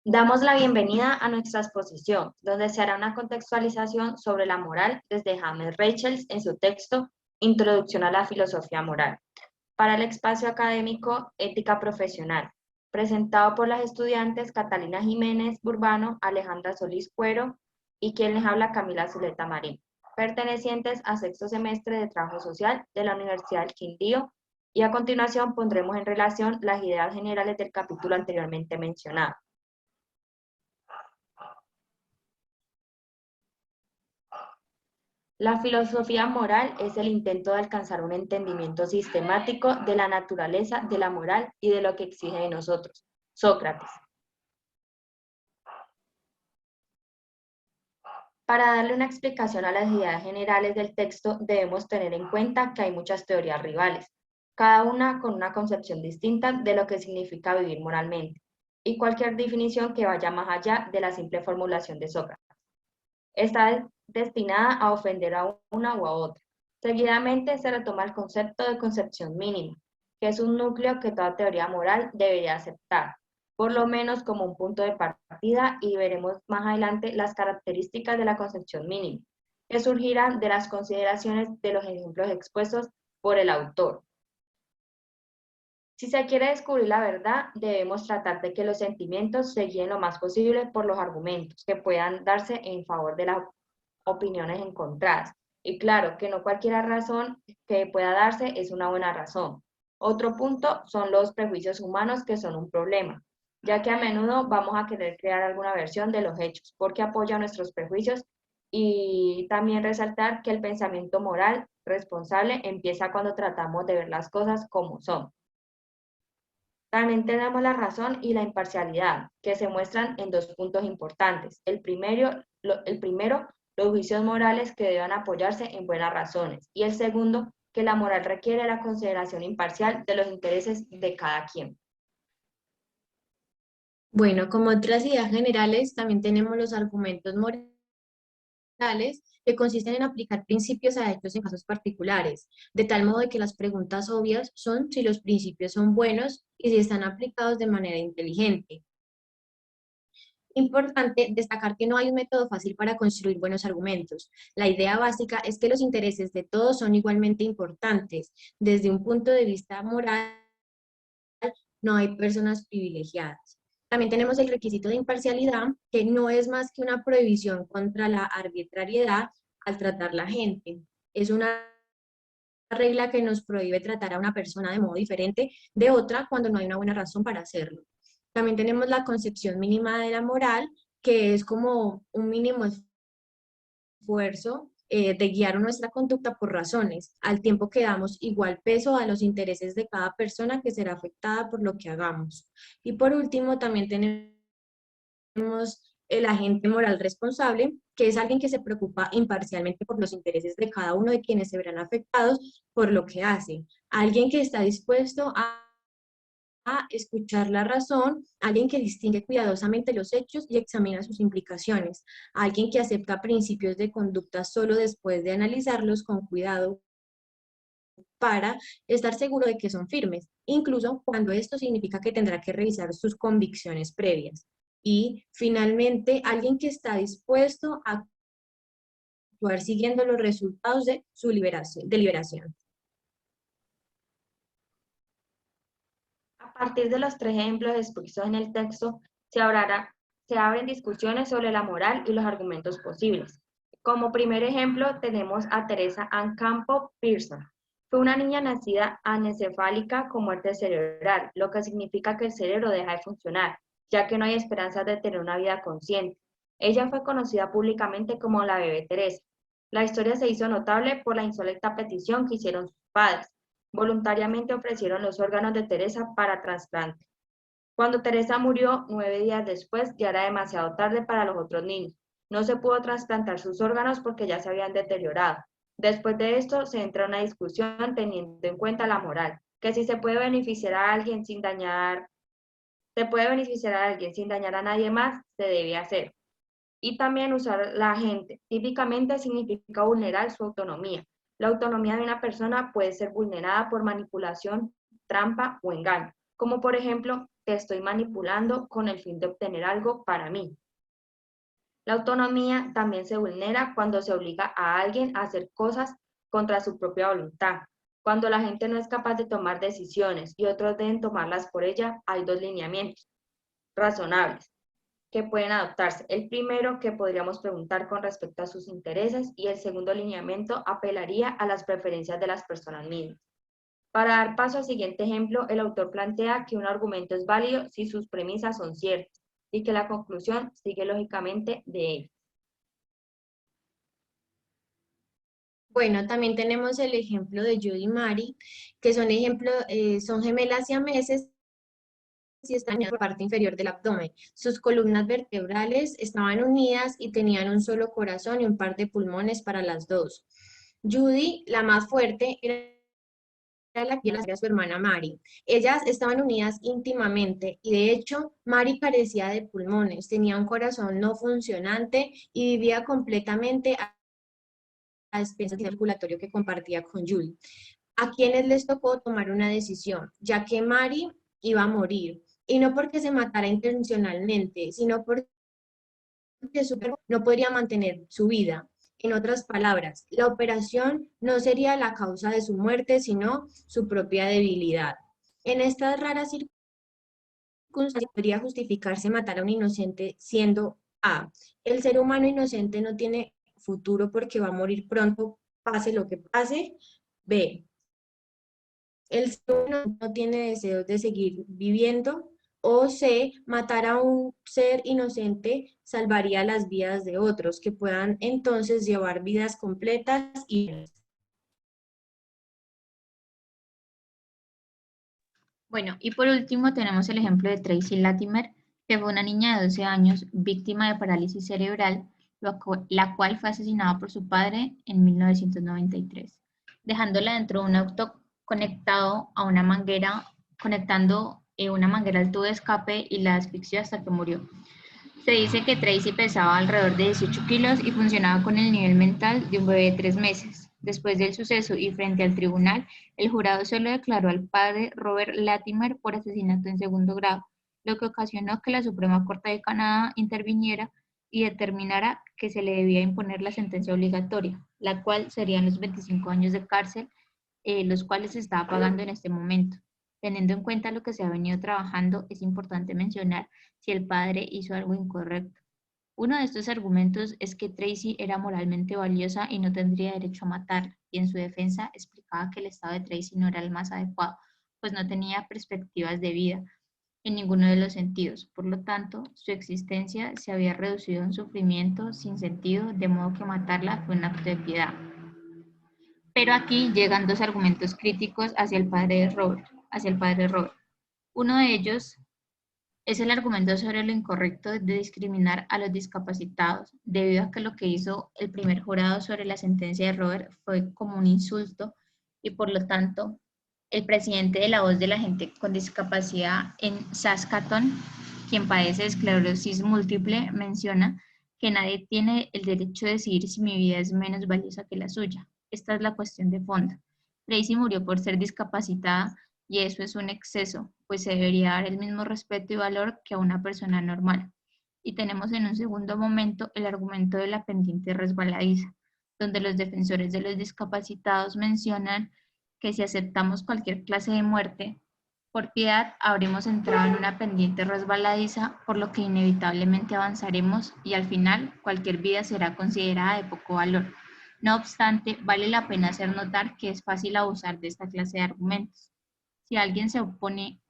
Damos la bienvenida a nuestra exposición, donde se hará una contextualización sobre la moral desde James Rachels en su texto Introducción a la filosofía moral, para el espacio académico Ética Profesional, presentado por las estudiantes Catalina Jiménez Burbano, Alejandra Solís Cuero y quien les habla Camila Zuleta Marín, pertenecientes a sexto semestre de Trabajo Social de la Universidad del Quindío, y a continuación pondremos en relación las ideas generales del capítulo anteriormente mencionado. La filosofía moral es el intento de alcanzar un entendimiento sistemático de la naturaleza de la moral y de lo que exige de nosotros. Sócrates. Para darle una explicación a las ideas generales del texto, debemos tener en cuenta que hay muchas teorías rivales, cada una con una concepción distinta de lo que significa vivir moralmente, y cualquier definición que vaya más allá de la simple formulación de Sócrates está destinada a ofender a una u a otra. Seguidamente se retoma el concepto de concepción mínima, que es un núcleo que toda teoría moral debería aceptar, por lo menos como un punto de partida, y veremos más adelante las características de la concepción mínima, que surgirán de las consideraciones de los ejemplos expuestos por el autor. Si se quiere descubrir la verdad, debemos tratar de que los sentimientos se guíen lo más posible por los argumentos que puedan darse en favor de las opiniones encontradas. Y claro, que no cualquier razón que pueda darse es una buena razón. Otro punto son los prejuicios humanos, que son un problema, ya que a menudo vamos a querer crear alguna versión de los hechos porque apoya nuestros prejuicios, y también resaltar que el pensamiento moral responsable empieza cuando tratamos de ver las cosas como son. También tenemos la razón y la imparcialidad, que se muestran en dos puntos importantes. El primero, los juicios morales que deban apoyarse en buenas razones. Y el segundo, que la moral requiere la consideración imparcial de los intereses de cada quien. Bueno, como otras ideas generales, también tenemos los argumentos morales, que consisten en aplicar principios a hechos en casos particulares, de tal modo de que las preguntas obvias son si los principios son buenos y si están aplicados de manera inteligente. Importante destacar que no hay un método fácil para construir buenos argumentos. La idea básica es que los intereses de todos son igualmente importantes. Desde un punto de vista moral, no hay personas privilegiadas. También tenemos el requisito de imparcialidad, que no es más que una prohibición contra la arbitrariedad al tratar la gente. Es una regla que nos prohíbe tratar a una persona de modo diferente de otra cuando no hay una buena razón para hacerlo. También tenemos la concepción mínima de la moral, que es como un mínimo esfuerzo de guiar nuestra conducta por razones, al tiempo que damos igual peso a los intereses de cada persona que será afectada por lo que hagamos. Y por último, también tenemos el agente moral responsable, que es alguien que se preocupa imparcialmente por los intereses de cada uno de quienes se verán afectados por lo que hace. Alguien que está dispuesto a escuchar la razón, alguien que distingue cuidadosamente los hechos y examina sus implicaciones, alguien que acepta principios de conducta solo después de analizarlos con cuidado para estar seguro de que son firmes, incluso cuando esto significa que tendrá que revisar sus convicciones previas. Y finalmente, alguien que está dispuesto a actuar siguiendo los resultados de su deliberación. A partir de los tres ejemplos expuestos en el texto, se abren discusiones sobre la moral y los argumentos posibles. Como primer ejemplo tenemos a Teresa Ann Campo Pearson. Fue una niña nacida anencefálica con muerte cerebral, lo que significa que el cerebro deja de funcionar, ya que no hay esperanzas de tener una vida consciente. Ella fue conocida públicamente como la bebé Teresa. La historia se hizo notable por la insólita petición que hicieron sus padres. Voluntariamente ofrecieron los órganos de Teresa para trasplante. Cuando Teresa murió 9 días después, ya era demasiado tarde para los otros niños. No se pudo trasplantar sus órganos porque ya se habían deteriorado. Después de esto se entra una discusión teniendo en cuenta la moral, que si se puede beneficiar a alguien sin dañar, se puede beneficiar a alguien sin dañar a nadie más, se debe hacer. Y también usar la gente. Típicamente significa vulnerar su autonomía. La autonomía de una persona puede ser vulnerada por manipulación, trampa o engaño, como por ejemplo, te estoy manipulando con el fin de obtener algo para mí. La autonomía también se vulnera cuando se obliga a alguien a hacer cosas contra su propia voluntad. Cuando la gente no es capaz de tomar decisiones y otros deben tomarlas por ella, hay dos lineamientos razonables que pueden adoptarse. El primero, que podríamos preguntar con respecto a sus intereses, y el segundo lineamiento apelaría a las preferencias de las personas mismas. Para dar paso al siguiente ejemplo, el autor plantea que un argumento es válido si sus premisas son ciertas y que la conclusión sigue lógicamente de él. Bueno, también tenemos el ejemplo de Judy y Mary, que son gemelas siameses y están en la parte inferior del abdomen. Sus columnas vertebrales estaban unidas y tenían un solo corazón y un par de pulmones para las dos. Judy, la más fuerte, era la que era su hermana Mary. Ellas estaban unidas íntimamente y de hecho Mary carecía de pulmones, tenía un corazón no funcionante y vivía completamente a expensas del circulatorio que compartía con Judy. A quienes les tocó tomar una decisión, ya que Mary iba a morir, y no porque se matara intencionalmente, sino porque su cuerpo no podría mantener su vida. En otras palabras, la operación no sería la causa de su muerte, sino su propia debilidad. En estas raras circunstancias podría justificarse matar a un inocente siendo A. El ser humano inocente no tiene futuro porque va a morir pronto, pase lo que pase. B. El ser humano no tiene deseos de seguir viviendo. O C, matar a un ser inocente salvaría las vidas de otros, que puedan entonces llevar vidas completas y... Bueno, y por último tenemos el ejemplo de Tracy Latimer, que fue una niña de 12 años víctima de parálisis cerebral, la cual fue asesinada por su padre en 1993, dejándola dentro de un auto conectado a una manguera, conectando una manguera al tubo de escape y la asfixió hasta que murió. Se dice que Tracy pesaba alrededor de 18 kilos y funcionaba con el nivel mental de un bebé de 3 meses. Después del suceso y frente al tribunal, el jurado solo declaró al padre Robert Latimer por asesinato en segundo grado, lo que ocasionó que la Suprema Corte de Canadá interviniera y determinara que se le debía imponer la sentencia obligatoria, la cual serían los 25 años de cárcel, los cuales se estaba pagando en este momento. Teniendo en cuenta lo que se ha venido trabajando, es importante mencionar si el padre hizo algo incorrecto. Uno de estos argumentos es que Tracy era moralmente valiosa y no tendría derecho a matarla, y en su defensa explicaba que el estado de Tracy no era el más adecuado, pues no tenía perspectivas de vida en ninguno de los sentidos. Por lo tanto, su existencia se había reducido a un sufrimiento sin sentido, de modo que matarla fue un acto de piedad. Pero aquí llegan dos argumentos críticos hacia el padre Robert. Uno de ellos es el argumento sobre lo incorrecto de discriminar a los discapacitados, debido a que lo que hizo el primer jurado sobre la sentencia de Robert fue como un insulto y por lo tanto el presidente de la Voz de la Gente con Discapacidad en Saskatoon, quien padece esclerosis múltiple, menciona que nadie tiene el derecho de decidir si mi vida es menos valiosa que la suya. Esta es la cuestión de fondo. Tracy murió por ser discapacitada y eso es un exceso, pues se debería dar el mismo respeto y valor que a una persona normal. Y tenemos en un segundo momento el argumento de la pendiente resbaladiza, donde los defensores de los discapacitados mencionan que si aceptamos cualquier clase de muerte, por piedad habremos entrado en una pendiente resbaladiza, por lo que inevitablemente avanzaremos y al final cualquier vida será considerada de poco valor. No obstante, vale la pena hacer notar que es fácil abusar de esta clase de argumentos. Si alguien se opone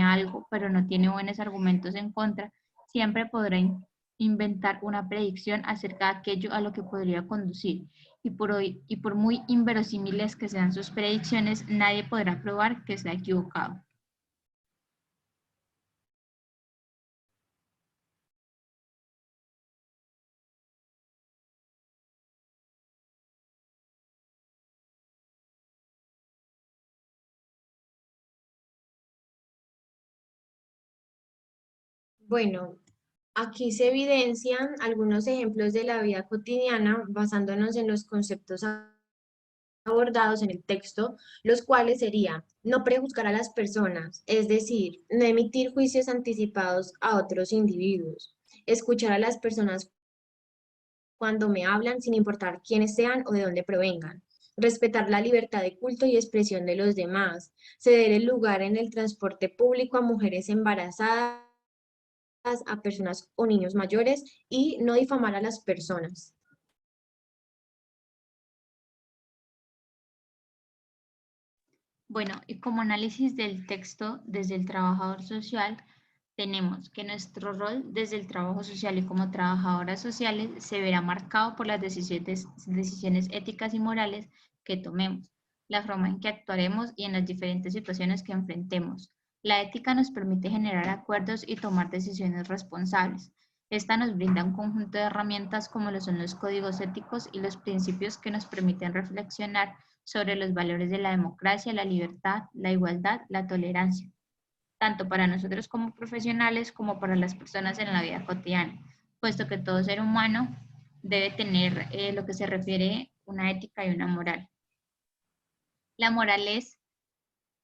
a algo, pero no tiene buenos argumentos en contra, siempre podrá inventar una predicción acerca de aquello a lo que podría conducir. Y por muy inverosímiles que sean sus predicciones, nadie podrá probar que se ha equivocado. Bueno, aquí se evidencian algunos ejemplos de la vida cotidiana basándonos en los conceptos abordados en el texto, los cuales serían no prejuzgar a las personas, es decir, no emitir juicios anticipados a otros individuos, escuchar a las personas cuando me hablan sin importar quiénes sean o de dónde provengan, respetar la libertad de culto y expresión de los demás, ceder el lugar en el transporte público a mujeres embarazadas, a personas o niños mayores y no difamar a las personas. Bueno, y como análisis del texto desde el trabajador social, tenemos que nuestro rol desde el trabajo social y como trabajadoras sociales se verá marcado por las decisiones éticas y morales que tomemos, la forma en que actuaremos y en las diferentes situaciones que enfrentemos. La ética nos permite generar acuerdos y tomar decisiones responsables. Esta nos brinda un conjunto de herramientas como lo son los códigos éticos y los principios que nos permiten reflexionar sobre los valores de la democracia, la libertad, la igualdad, la tolerancia, tanto para nosotros como profesionales como para las personas en la vida cotidiana, puesto que todo ser humano debe tener lo que se refiere una ética y una moral. La moral es,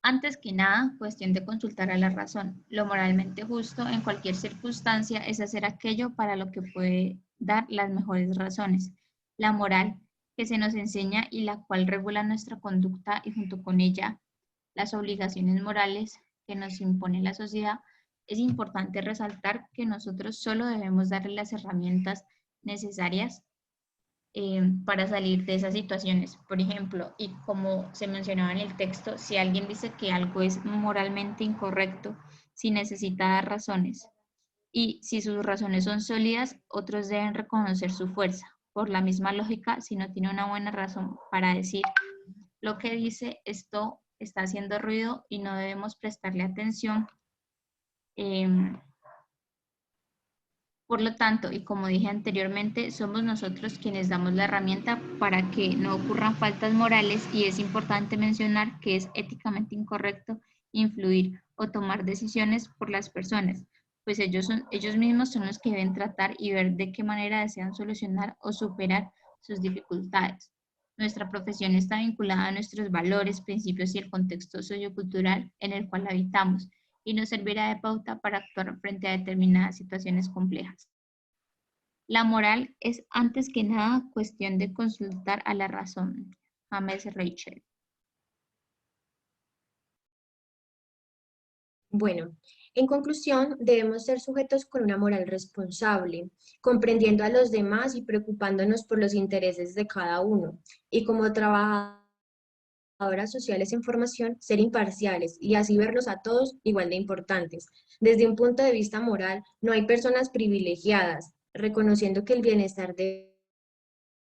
antes que nada, cuestión de consultar a la razón. Lo moralmente justo en cualquier circunstancia es hacer aquello para lo que puede dar las mejores razones. La moral que se nos enseña y la cual regula nuestra conducta y junto con ella las obligaciones morales que nos impone la sociedad, es importante resaltar que nosotros solo debemos darle las herramientas necesarias para salir de esas situaciones. Por ejemplo, y como se mencionaba en el texto, si alguien dice que algo es moralmente incorrecto, si necesita dar razones y si sus razones son sólidas, otros deben reconocer su fuerza. Por la misma lógica, si no tiene una buena razón para decir lo que dice, esto está haciendo ruido y no debemos prestarle atención. Por lo tanto, y como dije anteriormente, somos nosotros quienes damos la herramienta para que no ocurran faltas morales y es importante mencionar que es éticamente incorrecto influir o tomar decisiones por las personas, pues ellos mismos son los que deben tratar y ver de qué manera desean solucionar o superar sus dificultades. Nuestra profesión está vinculada a nuestros valores, principios y el contexto sociocultural en el cual habitamos y nos servirá de pauta para actuar frente a determinadas situaciones complejas. La moral es antes que nada cuestión de consultar a la razón. James Rachel. Bueno, en conclusión, debemos ser sujetos con una moral responsable, comprendiendo a los demás y preocupándonos por los intereses de cada uno. Y como trabajadoras sociales en formación, ser imparciales y así verlos a todos igual de importantes. Desde un punto de vista moral, no hay personas privilegiadas, reconociendo que el bienestar de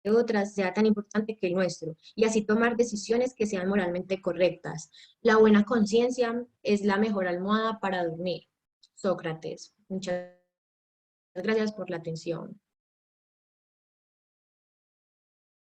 otras sea tan importante que el nuestro, y así tomar decisiones que sean moralmente correctas. La buena conciencia es la mejor almohada para dormir. Sócrates. Muchas gracias por la atención.